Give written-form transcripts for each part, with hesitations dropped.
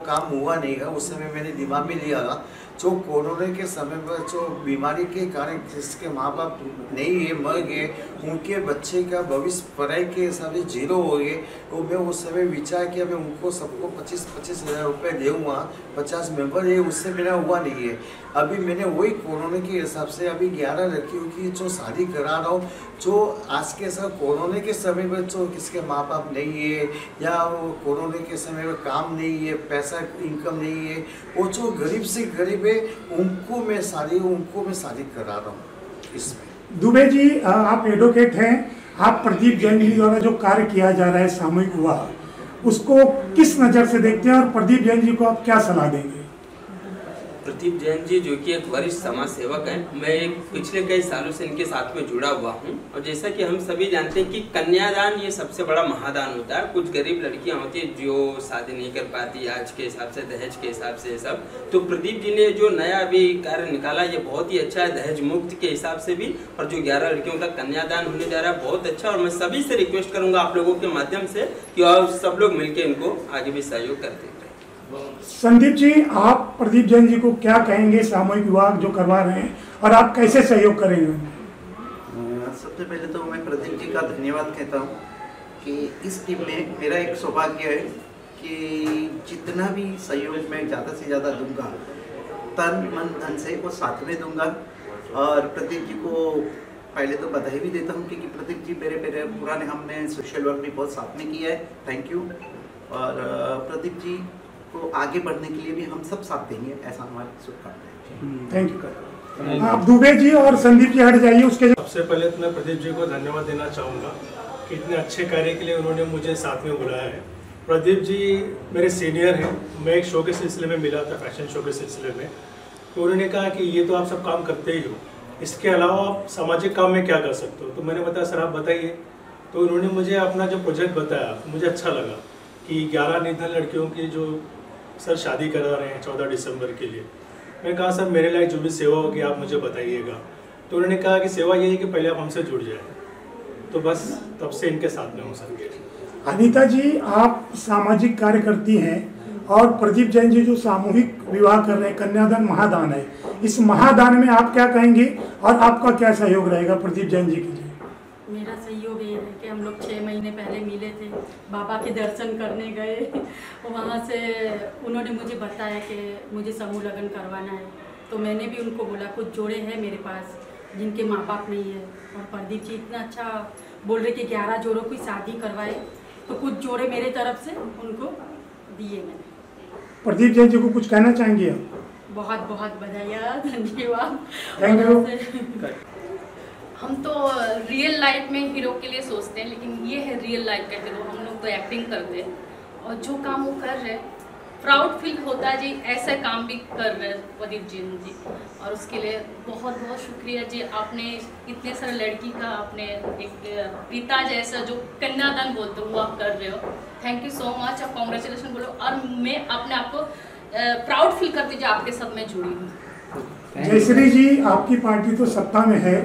काम हुआ नहीं है, उस समय मैंने दिमाग में लिया था जो कोरोना के समय पर जो बीमारी के कारण जिसके माँ बाप नहीं है, मर गए, उनके बच्चे का भविष्य पढ़ाई के हिसाब से जीरो हो गए, तो मैं उस समय विचार किया मैं उनको सबको 25-25 हज़ार रुपये दूँगा, 50 मेंबर है, उससे मेरा हुआ नहीं है। अभी मैंने वही कोरोना के हिसाब से अभी 11 लड़कियों की जो शादी करा रहा हूँ, जो आज के समय कोरोना के समय में जो किसके माँ बाप नहीं है या कोरोना के समय में काम नहीं है, पैसा इनकम नहीं है, वो जो गरीब से गरीब है उनको मैं शादी करा रहा हूँ। इसमें दुबे जी आप एडवोकेट हैं, आप प्रदीप जैन जी द्वारा जो कार्य किया जा रहा है सामूहिक विवाह, उसको किस नज़र से देखते हैं और प्रदीप जैन जी को आप क्या सलाह देंगे? प्रदीप जैन जी जो कि एक वरिष्ठ समाज सेवक हैं, मैं पिछले कई सालों से इनके साथ में जुड़ा हुआ हूं, और जैसा कि हम सभी जानते हैं कि कन्यादान ये सबसे बड़ा महादान होता है। कुछ गरीब लड़कियां होती हैं जो शादी नहीं कर पाती आज के हिसाब से, दहेज के हिसाब से सब, तो प्रदीप जी ने जो नया अभी कार्य निकाला ये बहुत ही अच्छा है, दहेज मुक्त के हिसाब से भी, और जो 11 लड़कियों का कन्यादान होने जा रहा है बहुत अच्छा। और मैं सभी से रिक्वेस्ट करूँगा आप लोगों के माध्यम से कि और सब लोग मिलकर इनको आगे भी सहयोग करते हैं। संदीप जी आप प्रदीप जैन जी को क्या कहेंगे सामूहिक विवाह जो करवा रहे हैं और आप कैसे सहयोग करेंगे? सबसे पहले तो मैं प्रदीप जी का धन्यवाद कहता हूँ कि इस टीम में मेरा एक सौभाग्य है कि जितना भी सहयोग मैं ज़्यादा से ज़्यादा दूंगा, तन मन धन से वो साथ में दूंगा। और प्रदीप जी को पहले तो बधाई भी देता हूँ क्योंकि प्रदीप जी मेरे पुराने हमने सोशल वर्क भी बहुत साथ में किया है, थैंक यू। और प्रदीप जी को आगे बढ़ने के लिए भी हम सब साथ देंगे, ऐसा हमारी शुभकामनाएं। Thank you. आप दुबे जी और संदीप जी हट जाइए। उसके सबसे पहले तो मैं प्रदीप जी को धन्यवाद देना चाहूँगा कि इतने अच्छे कार्य के लिए उन्होंने मुझे साथ में बुलाया है। प्रदीप जी मेरे सीनियर हैं, मैं एक शो के सिलसिले में मिला था, फैशन शो के सिलसिले में, तो उन्होंने कहा कि ये तो आप सब काम करते ही हो, इसके अलावा आप सामाजिक काम में क्या कर सकते हो? तो मैंने बताया सर आप बताइए। तो उन्होंने मुझे अपना जो प्रोजेक्ट बताया तो मुझे अच्छा लगा कि 11 निर्धन लड़कियों की जो सर शादी करा रहे हैं 14 दिसंबर के लिए। मैंने कहा सर मेरे लायक जो भी सेवा होगी आप मुझे बताइएगा। तो उन्होंने कहा कि सेवा यही है कि पहले आप हमसे जुड़ जाए, तो बस तब से इनके साथ में हूँ सर। अनीता जी आप सामाजिक कार्य करती हैं और प्रदीप जैन जी जो सामूहिक विवाह कर रहे हैं, कन्यादान महादान है, इस महादान में आप क्या कहेंगे और आपका क्या सहयोग रहेगा प्रदीप जैन जी के लिए? मेरा सहयोग ये है कि हम लोग 6 महीने पहले मिले थे, बाबा के दर्शन करने गए, वहाँ से उन्होंने मुझे बताया कि मुझे समूह लगन करवाना है, तो मैंने भी उनको बोला कुछ जोड़े हैं मेरे पास जिनके माँ बाप नहीं है, और प्रदीप जी इतना अच्छा बोल रहे कि 11 जोड़ों की शादी करवाए, तो कुछ जोड़े मेरे तरफ से उनको दिए मैंने। प्रदीप जैन जी को कुछ कहना चाहेंगे आप? बहुत बहुत बधाई, धन्यवाद। Thank you. हम तो रियल लाइफ में हीरो के लिए सोचते हैं, लेकिन ये है रियल लाइफ का हीरो। हम लोग तो एक्टिंग करते हैं, और जो काम वो कर रहे हैं प्राउड फील होता है जी, ऐसा काम भी कर रहे हैं प्रदीप जी, और उसके लिए बहुत बहुत शुक्रिया जी। आपने इतने सारे लड़की का आपने एक पिता जैसा जो कन्यादान बोलते हो वो आप कर रहे हो, थैंक यू सो मच। आप कॉन्ग्रेचुलेशन बोलो, और मैं अपने आप को प्राउड फील करती जो आपके साथ में जुड़ी हूँ। जयश्री जी आपकी पार्टी तो सत्ता में है,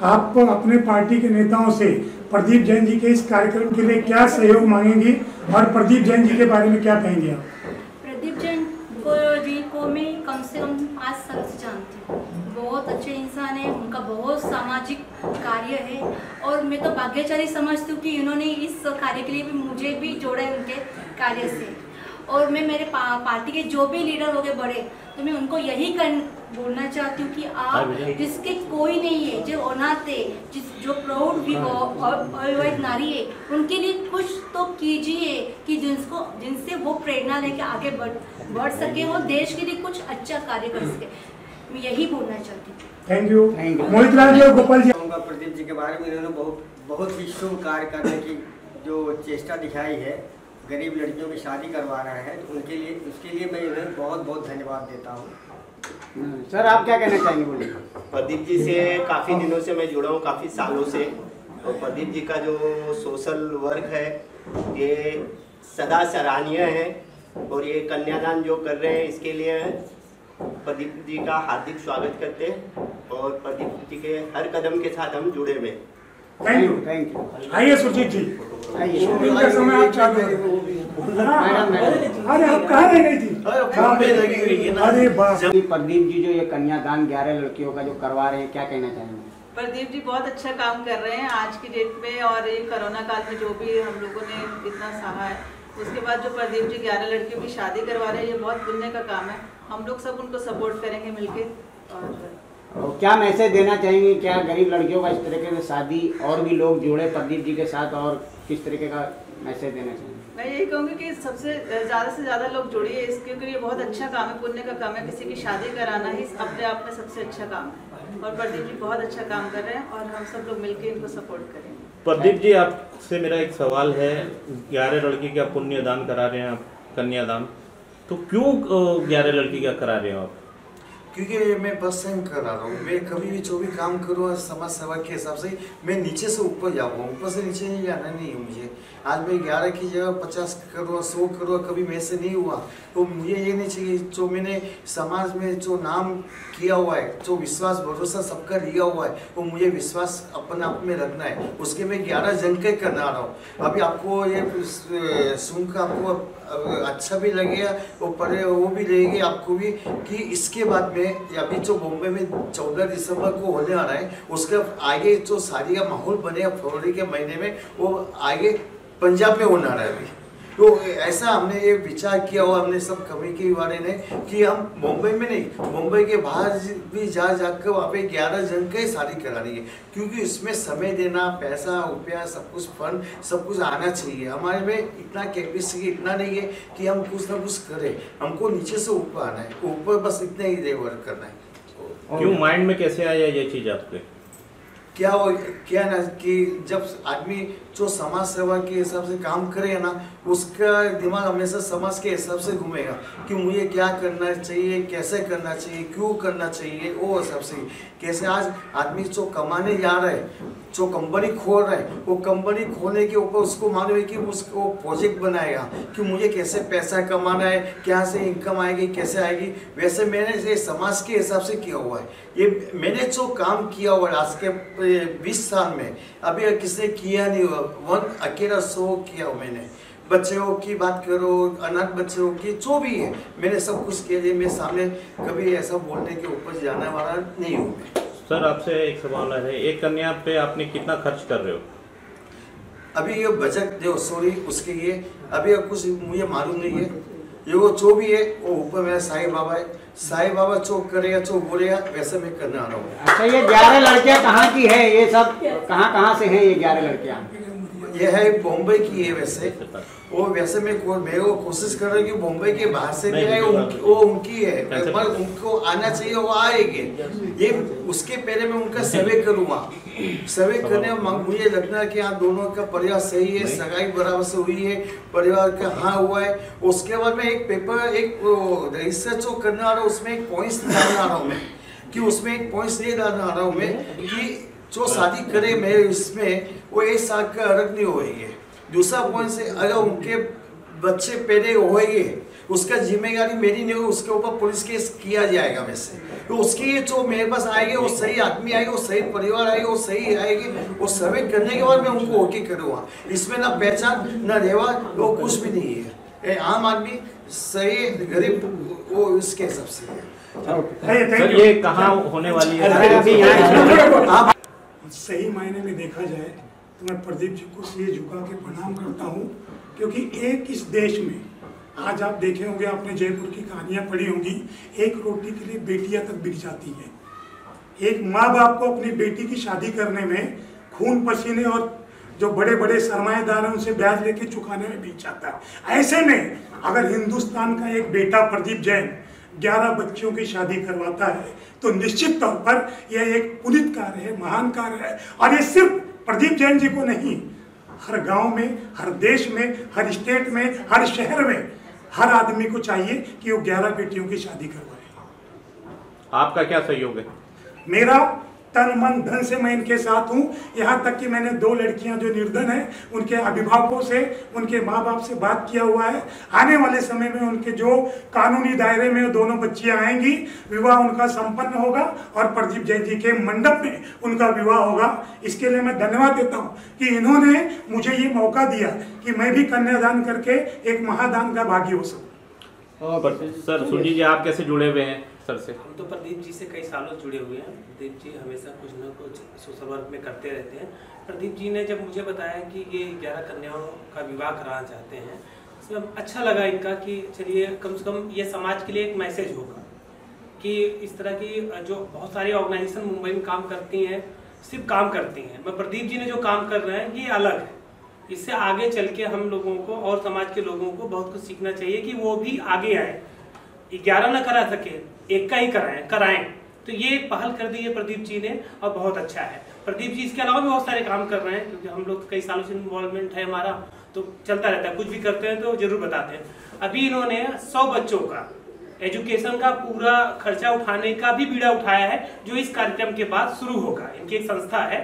आप अपने पार्टी के नेताओं से प्रदीप जैन जी के इस कार्यक्रम के लिए क्या सहयोग मांगेंगी और प्रदीप जैन जी के बारे में क्या कहेंगे आप? प्रदीप जैन जी को मैं कम से कम 5 साल से जानती हूँ, बहुत अच्छे इंसान है, उनका बहुत सामाजिक कार्य है, और मैं तो भाग्यशाली समझती हूँ कि इन्होंने इस कार्य के लिए भी मुझे भी जोड़ा है उनके कार्य से। और मैं मेरे पार्टी के जो भी लीडर हो गए बड़े, तो मैं उनको यही बोलना चाहती हूँ कि आप जिसके कोई नहीं है, जो अनाथ है, जो प्राउड भी अविवाहित नारी है, उनके लिए कुछ तो कीजिए कि जिनसे वो प्रेरणा लेके आगे बढ़ सके और देश के लिए कुछ अच्छा कार्य कर सके। मैं यही बोलना चाहती हूँ। Thank you. मोहित लाल जी और गोपाल जी। प्रदीप जी के बारे में इन्होंने बहुत ही शुभ कार्य करने की जो चेष्टा दिखाई है, गरीब लड़कियों की शादी करवा रहे हैं, तो उसके लिए मैं इन्हें बहुत बहुत धन्यवाद देता हूँ। सर आप क्या कहना चाहेंगे? बोलिए। प्रदीप जी से काफ़ी दिनों से मैं जुड़ा हूँ, काफ़ी सालों से, और प्रदीप जी का जो सोशल वर्क है ये सदा सराहनीय है, और ये कन्यादान जो कर रहे हैं इसके लिए प्रदीप जी का हार्दिक स्वागत करते हैं, और प्रदीप जी के हर कदम के साथ हम जुड़े हुए। Thank you. आइए सुजीत जी। इनका समय आप चालू है। अरे आप कहाँ रह गई थी? अरे बाप। प्रदीप जी जो ये कन्यादान 11 लड़कियों का जो करवा रहे हैं, क्या कहना चाहेंगे? प्रदीप जी बहुत अच्छा काम कर रहे हैं आज की डेट में, और ये कोरोना काल में जो भी हम लोगों ने इतना सहा है, उसके बाद जो प्रदीप जी 11 लड़कियों की शादी करवा रहे हैं, ये बहुत पुण्य का काम है। हम लोग सब उनको सपोर्ट करेंगे मिलके। और क्या मैसेज देना चाहेंगे, क्या गरीब लड़कियों का इस तरीके से शादी और भी लोग जुड़े प्रदीप जी के साथ, और किस तरीके का मैसेज देना चाहेंगे? मैं यही कहूँगी कि सबसे ज़्यादा से ज़्यादा लोग जुड़िए इस, क्योंकि ये बहुत अच्छा काम है, पुण्य का काम है। किसी की शादी कराना ही अपने आप में सबसे अच्छा काम है, और प्रदीप जी बहुत अच्छा काम कर रहे हैं, और हम सब लोग मिलकर इनको सपोर्ट करेंगे। प्रदीप जी, आपसे मेरा एक सवाल है, 11 लड़की का पुण्य दान करा रहे हैं आप, कन्यादान, तो क्यों 11 लड़की का करा रहे हो आप? क्योंकि मैं फर्स्ट टाइम करा रहा हूँ। मैं कभी भी जो भी काम करूँ समाज सेवा के हिसाब से मैं नीचे से ऊपर जाऊँगा, ऊपर से नीचे नहीं जाना नहीं है मुझे। आज मैं 11 की जगह 50 करोड़ 100 करोड़ कभी मेरे से नहीं हुआ, तो मुझे ये नहीं चाहिए। जो मैंने समाज में जो नाम किया हुआ है, जो विश्वास भरोसा सबका लिया हुआ है, वो मुझे विश्वास अपने आप में रखना है। उसके मैं 11 जन के करना रहा हूँ। अभी आपको ये सुनकर आपको अच्छा भी लगेगा, वो भी लगेगी आपको भी कि इसके बाद में अभी जो बॉम्बे में 14 दिसंबर को होने आ रहा है, उसके आगे जो शादी का माहौल बनेगा फरवरी के महीने में, वो आगे पंजाब में होना रहा है अभी। तो ऐसा हमने ये विचार किया हुआ, हमने सब कमेटी वाले ने, कि हम मुंबई में नहीं, मुंबई के बाहर भी जाकर वहाँ पे 11 जन का ही शादी करानी है, क्योंकि इसमें समय देना, पैसा रुपया सब कुछ फंड सब कुछ आना चाहिए। हमारे में इतना कैपेसिटी इतना नहीं है कि हम कुछ ना कुछ करें, हमको नीचे से ऊपर आना है, ऊपर बस इतना ही वर्क करना है। क्यों माइंड में कैसे आया ये चीज़ आपके? क्या ना कि जब आदमी जो समाज सेवा के हिसाब से काम करेगा ना, उसका दिमाग हमेशा समाज के हिसाब से घूमेगा कि मुझे क्या करना चाहिए, कैसे करना चाहिए, क्यों करना चाहिए, वो हिसाब से। कैसे आज आदमी जो कमाने जा रहा है, जो कंपनी खोल रहा है, वो कंपनी खोलने के ऊपर उसको मालूम है कि उसको प्रोजेक्ट बनाएगा कि मुझे कैसे पैसा कमाना है, क्या से इनकम आएगी, कैसे आएगी। वैसे मैंने ये समाज के हिसाब से किया हुआ है। ये मैंने जो काम किया हुआ है आज के 20 साल में, अभी किसने किया नहीं हुआ, अकेला 100 किया हुआ मैंने। बच्चों की बात करो, अनाथ बच्चों की जो भी है, मैंने सब कुछ किया है। मैं सामने कभी ऐसा बोलने के ऊपर जाने वाला नहीं हूँ। सर, आपसे एक सवाल है, एक कन्या पे आपने कितना खर्च कर रहे हो? अभी ये बजट जो सॉरी उसके लिए अभी कुछ मुझे मालूम नहीं है। ये वो जो भी है वो ऊपर मेरा साईं बाबा है, साईं बाबा जो करेगा जो बोलेगा वैसे मैं करने आ रहा हूँ। अच्छा, ये 11 लड़कियाँ कहाँ की है? ये सब कहाँ से हैं ये 11 लड़कियाँ? ये है बॉम्बे की है वैसे, वो वैसे मैं वो कोशिश कर रहा हूँ कि बॉम्बे के बाहर से भी आए, वो उनकी है, पर उनको आना चाहिए, वो आएंगे। ये उसके पहले मैं उनका सर्वे करूँगा। सर्वे करने में मुझे लगता है कि यहाँ दोनों का परिवार सही है, सगाई बराबर से हुई है, परिवार का हाँ हुआ है। उसके बाद में एक पेपर एक रिसर्च जो करने आ रहा हूँ, उसमें एक पॉइंट्स डालने आ रहा हूँ मैं, कि उसमें एक पॉइंट्स ये डालने आ रहा हूँ मैं कि जो शादी करे मेरे इसमें वो 1 साल का अर्घ नहीं होएंगे। दूसरा पॉइंट से अगर उनके बच्चे पैदा होएंगे, उसका जिम्मेदारी मेरी नहीं होगी, उसके ऊपर पुलिस केस किया जाएगा वैसे। तो उसके लिए जो मेरे पास आएंगे वो सही आदमी आएगा, वो सही परिवार आएगा, वो सही आएगी, वो सर्वे करने के बाद मैं उनको ओके करूँगा। इसमें ना पहचान ना रेवा, वो कुछ भी नहीं है। आम आदमी सही गरीब वो इसके हिसाब से। सर, ये कहाँ होने वाली है? सही मायने में देखा जाए तो मैं प्रदीप जी को सिर झुका के प्रणाम करता हूँ, क्योंकि एक इस देश में आज आप देखे होंगे, आपने जयपुर की कहानियाँ पढ़ी होंगी, एक रोटी के लिए बेटियाँ तक बिक जाती हैं। एक माँ बाप को अपनी बेटी की शादी करने में खून पसीने और जो बड़े बड़े सरमाएदार हैं उनसे ब्याज लेके चुकाने में बीत जाता है। ऐसे में अगर हिंदुस्तान का एक बेटा प्रदीप जैन 11 बच्चियों की शादी करवाता है तो निश्चित तौर पर यह एक पुनीत कार्य है, महान कार्य है। और ये सिर्फ प्रदीप जैन जी को नहीं, हर गांव में, हर देश में, हर स्टेट में, हर शहर में हर आदमी को चाहिए कि वो 11 बेटियों की शादी करवाए। आपका क्या सहयोग है? मेरा तन मन धन से मैं इनके साथ हूँ। यहाँ तक कि मैंने 2 लड़कियाँ जो निर्धन हैं उनके अभिभावकों से, उनके माँ बाप से बात किया हुआ है। आने वाले समय में उनके जो कानूनी दायरे में दोनों बच्चियाँ आएंगी, विवाह उनका संपन्न होगा और प्रदीप जैन जी के मंडप में उनका विवाह होगा। इसके लिए मैं धन्यवाद देता हूँ कि इन्होंने मुझे ये मौका दिया कि मैं भी कन्यादान करके एक महादान का भागी हो सकूँ। सर सुरजीत जी, आप कैसे जुड़े हुए हैं सर से? हम तो प्रदीप जी से कई सालों जुड़े हुए हैं। प्रदीप जी हमेशा कुछ ना कुछ सोशल वर्क में करते रहते हैं। प्रदीप जी ने जब मुझे बताया कि ये 11 कन्याओं का विवाह कराना चाहते हैं, इसमें अच्छा लगा इनका कि चलिए कम से कम ये समाज के लिए एक मैसेज होगा कि इस तरह की जो बहुत सारी ऑर्गेनाइजेशन मुंबई में काम करती हैं, सिर्फ काम करती हैं, मैं प्रदीप जी ने जो काम कर रहे हैं ये अलग है। इससे आगे चल के हम लोगों को और समाज के लोगों को बहुत कुछ सीखना चाहिए कि वो भी आगे आए। 11 ना करा सके, एक का ही कराएं। तो ये पहल कर दी है प्रदीप जी ने और बहुत अच्छा है। प्रदीप जी इसके अलावा भी बहुत सारे काम कर रहे हैं, क्योंकि हम लोग कई सालों से इन्वॉल्वमेंट है हमारा, तो चलता रहता है। कुछ भी करते हैं तो जरूर बताते हैं। अभी इन्होंने 100 बच्चों का एजुकेशन का पूरा खर्चा उठाने का भी बीड़ा उठाया है, जो इस कार्यक्रम के बाद शुरू होगा। इनकी एक संस्था है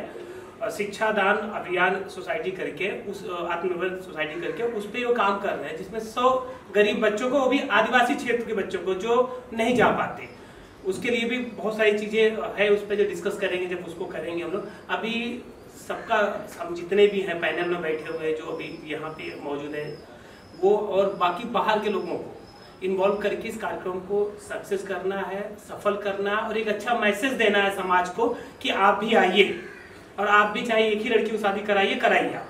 शिक्षा दान अभियान सोसाइटी करके, उस आत्मनिर्भर सोसाइटी करके, उस पर वो काम कर रहे हैं, जिसमें 100 गरीब बच्चों को, वो भी आदिवासी क्षेत्र के बच्चों को जो नहीं जा पाते, उसके लिए भी बहुत सारी चीज़ें है। उस पर जो डिस्कस करेंगे, जब उसको करेंगे हम लोग। अभी सबका, हम जितने भी हैं पैनल में बैठे हुए जो अभी यहाँ पे मौजूद है, वो और बाकी बाहर के लोगों को इन्वॉल्व करके इस कार्यक्रम को सक्सेस करना है, सफल करना है और एक अच्छा मैसेज देना है समाज को कि आप भी आइए और आप भी चाहे एक ही लड़की को शादी कराइए आप।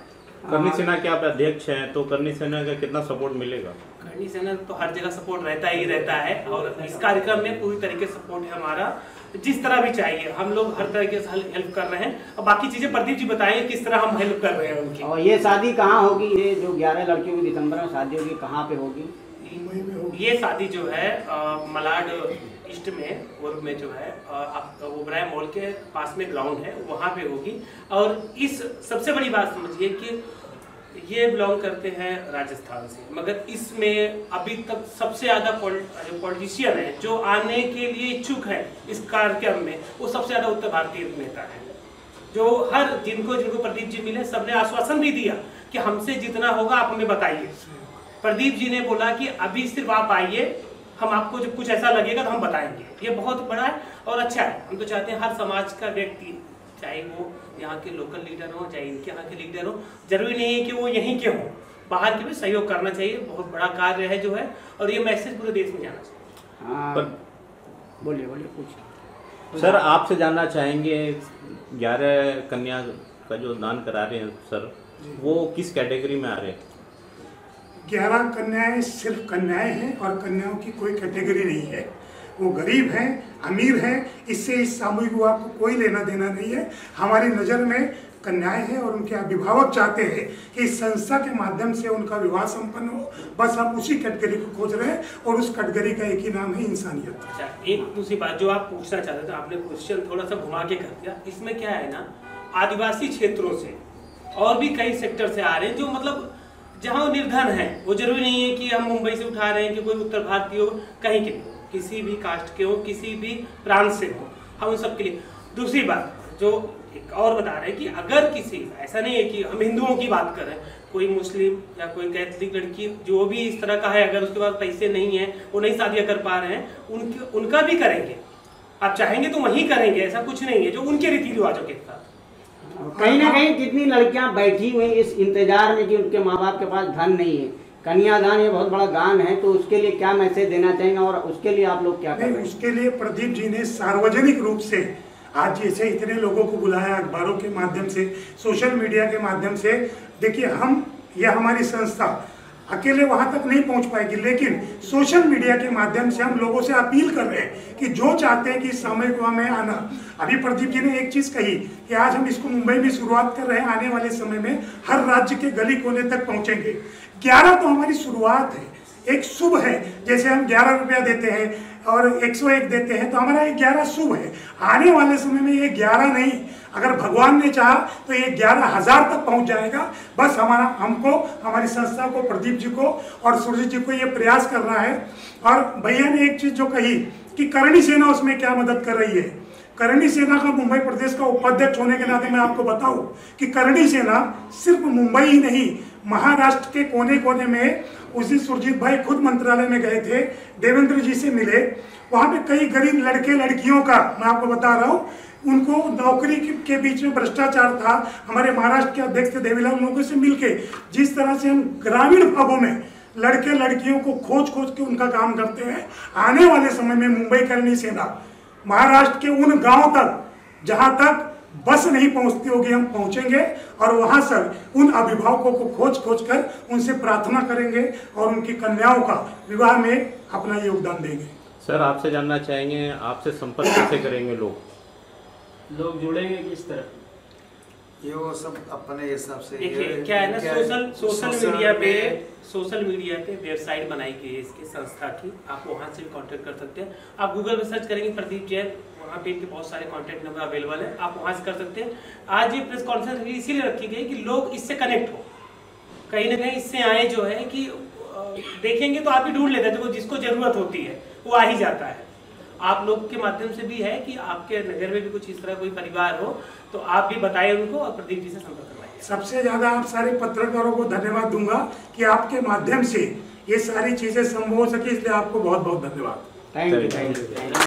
करनी सेना के आप अध्यक्ष हैं, तो करनी सेना का कितना सपोर्ट मिलेगा? करनी सेना तो हर जगह सपोर्ट रहता ही रहता है और इस कार्यक्रम में पूरी तरीके से सपोर्ट है हमारा, जिस तरह भी चाहिए हम लोग हर तरीके से हेल्प कर रहे हैं। और बाकी चीजें प्रदीप जी बताएंगे किस तरह हम हेल्प कर रहे हैं उनकी। और ये शादी कहाँ होगी? ये जो 11 लड़कियों की दिसंबर में शादी होगी, कहाँ पे होगी? ये शादी जो है मलाड ईस्ट में, पूर्व में जो है आप ओबराय मॉल के पास में ग्राउंड है, वहाँ पे होगी। और इस सबसे बड़ी बात समझिए कि ये बिलोंग करते हैं राजस्थान से, मगर इसमें अभी तक सबसे ज़्यादा पॉलिटिशियन है जो आने के लिए इच्छुक है इस कार्यक्रम में, वो सबसे ज़्यादा उत्तर भारतीय नेता है। जो हर जिनको प्रदीप जी मिले, सबने आश्वासन भी दिया कि हमसे जितना होगा आप हमें बताइए। प्रदीप जी ने बोला कि अभी सिर्फ आप आइए, हम आपको जब कुछ ऐसा लगेगा तो हम बताएंगे। ये बहुत बड़ा है और अच्छा है। हम तो चाहते हैं हर समाज का व्यक्ति, चाहे वो यहाँ के लोकल लीडर हो, चाहे इनके यहाँ के लीडर हो, जरूरी नहीं है कि वो यहीं के हों, बाहर के भी सहयोग करना चाहिए। बहुत बड़ा कार्य है जो है, और ये मैसेज पूरे देश में जाना चाहिए। बोलिए कुछ। सर आपसे जानना चाहेंगे, 11 कन्या का जो दान करा रहे हैं सर, वो किस कैटेगरी में आ रहे हैं? 11 कन्याएं सिर्फ कन्याएं हैं और कन्याओं की कोई कैटेगरी नहीं है। वो गरीब हैं, अमीर हैं, इससे इस सामूहिक विवाह को कोई लेना देना नहीं है। हमारी नज़र में कन्याएं हैं और उनके अभिभावक चाहते हैं कि इस संस्था के माध्यम से उनका विवाह संपन्न हो। बस हम उसी कैटेगरी को खोज रहे हैं और उस कैटेगरी का एक ही नाम है इंसानियत। अच्छा, एक दूसरी बात जो आप पूछना चाहते थे, आपने क्वेश्चन थोड़ा सा घुमा के कर दिया। इसमें क्या है ना, आदिवासी क्षेत्रों से और भी कई सेक्टर से आ रहे हैं, जो मतलब जहाँ निर्धन है। वो जरूरी नहीं है कि हम मुंबई से उठा रहे हैं कि कोई उत्तर भारतीय हो, कहीं के किसी भी कास्ट के हो, किसी भी प्रांत से हो, हम उन सब के लिए। दूसरी बात जो एक और बता रहे हैं कि अगर किसी, ऐसा नहीं है कि हम हिंदुओं की बात कर रहे हैं, कोई मुस्लिम या कोई कैथलिक लड़की जो भी इस तरह का है, अगर उसके पास पैसे नहीं है, वो नहीं शादियाँ कर पा रहे हैं, उनका भी करेंगे। आप चाहेंगे तो वहीं करेंगे, ऐसा कुछ नहीं है, जो उनके रीति रिवाजों के साथ। कहीं ना कहीं कितनी लड़कियां बैठी हुई इस इंतजार में कि उनके माँ बाप के पास धन नहीं है। कन्यादान ये बहुत बड़ा दान है, तो उसके लिए क्या मैसेज देना चाहेंगे और उसके लिए आप लोग क्या करेंगे? उसके लिए प्रदीप जी ने सार्वजनिक रूप से आज जैसे इतने लोगों को बुलाया, अखबारों के माध्यम से, सोशल मीडिया के माध्यम से। देखिए, हम या हमारी संस्था अकेले वहां तक नहीं पहुंच पाएगी, लेकिन सोशल मीडिया के माध्यम से हम लोगों से अपील कर रहे हैं कि जो चाहते हैं कि सामूहिक विवाह में आना। अभी प्रदीप जी ने एक चीज कही कि आज हम इसको मुंबई में शुरुआत कर रहे हैं, आने वाले समय में हर राज्य के गली कोने तक पहुंचेंगे। 11 तो हमारी शुरुआत है, एक शुभ है। जैसे हम 11 रुपया देते हैं और 101 देते हैं, तो हमारा ये 11 शुभ है। आने वाले समय में ये 11 नहीं, अगर भगवान ने चाहा तो ये 11,000 तक पहुंच जाएगा। बस हमको, हमारी संस्था को, प्रदीप जी को और सुरजीत जी को ये प्रयास करना है। और भैया ने एक चीज़ जो कही कि करणी सेना उसमें क्या मदद कर रही है, करणी सेना का मुंबई प्रदेश का उपाध्यक्ष होने के नाते मैं आपको बताऊं कि करणी सेना सिर्फ मुंबई ही नहीं, महाराष्ट्र के कोने कोने में, उसी सुरजीत भाई खुद मंत्रालय में गए थे, देवेंद्र जी से मिले, वहाँ पे कई गरीब लड़के लड़कियों का मैं आपको बता रहा हूँ, उनको नौकरी के बीच में भ्रष्टाचार था, हमारे महाराष्ट्र के अध्यक्ष देवीलाल लोगों से मिलके जिस तरह से हम ग्रामीण भागों में लड़के लड़कियों को खोज के उनका काम करते हैं, आने वाले समय में मुंबई करणी सेना महाराष्ट्र के उन गांव तक जहां तक बस नहीं पहुंचती होगी हम पहुंचेंगे और वहां से उन अभिभावकों को खोज कर उनसे प्रार्थना करेंगे और उनकी कन्याओं का विवाह में अपना योगदान देंगे। सर आपसे जानना चाहेंगे, आपसे संपर्क कैसे करेंगे लोग जुड़ेंगे किस तरह? ये वो सब अपने हिसाब से, देखिए क्या है ना, सोशल मीडिया पे वेबसाइट बनाई गई है इसकी संस्था की, आप वहाँ से भी कांटेक्ट कर सकते हैं। आप गूगल पे सर्च करेंगे प्रदीप जैन, वहाँ पे इनके बहुत सारे कांटेक्ट नंबर अवेलेबल है, आप वहाँ से कर सकते हैं। आज ये प्रेस कॉन्फ्रेंस इसीलिए रखी गई कि लोग इससे कनेक्ट हो, कहीं ना कहीं इससे आए जो है कि देखेंगे तो आप ही ढूंढ लेते हैं, तो जिसको जरूरत होती है वो आ ही जाता है। आप लोग के माध्यम से भी है कि आपके नगर में भी कुछ इस तरह कोई परिवार हो तो आप भी बताइए उनको और प्रदीप जी से संपर्क करवाइए। सबसे ज्यादा आप सारे पत्रकारों को धन्यवाद दूंगा कि आपके माध्यम से ये सारी चीजें संभव हो सके, इसलिए आपको बहुत बहुत धन्यवाद। Thank you.